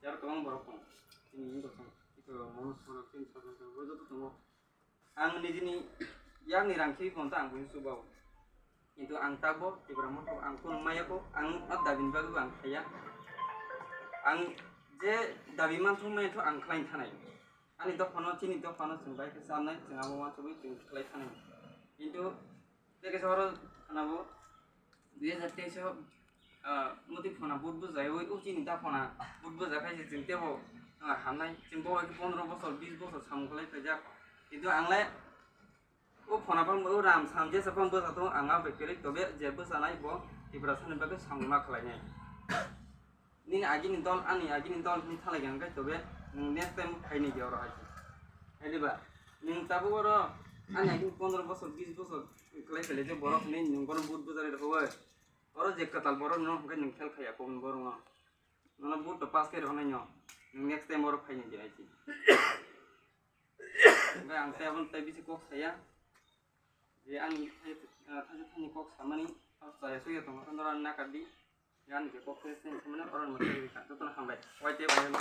यार तो borok tong ini ini tong itu monus monus ini satu satu bojo tuh tong ang ni jini yang ni rangki konta ang punya subau itu ang tabo ibrahim tuh ang pun maya ko ang dabin bagu ang kaya ang je dabiman tuh maya tuh ang klain tanai ani to kono chini to kono sumbai ke samne jengabo ma tuh itu klain tanai itu দেখে শহর আনাবো 2023 মতি ফোনা বুট বুঝাই ওই উচিনি তা ফোনা বুট বুঝা খাইছে जों তেবো হামনাই जों বয় 15 বছর 20 বছর সামগলাই ফেজা কিন্তু আংলাই ও ফোনা পাম ও রাম সামজে সাপাম বসা তো আঙা বেকেরে তবে যে বসানাই ব ইব্রাসানে বাকে সামমা খালাইনাই নিন আগিনি দল আনি আগিনি দল নি থালাইগান গাই তবে নেক্সট টাইম ফাইনি দিও রাহাই এলিবা নিন তাবো বড় আনি আগিনি 15 বছর 20 বছর clay fele je borok ni nung kono but buzare de hoy oro je katal borok no ke nung khel khaya kon borok no no but to pass kere honai no next time borok khai ni je aisi ga ang te abon te bisi kok saya je ang thaje thani kok samani saya suya to ndora na kadi yan je kok se samana oran mo te ka to na hambai wai te bai ma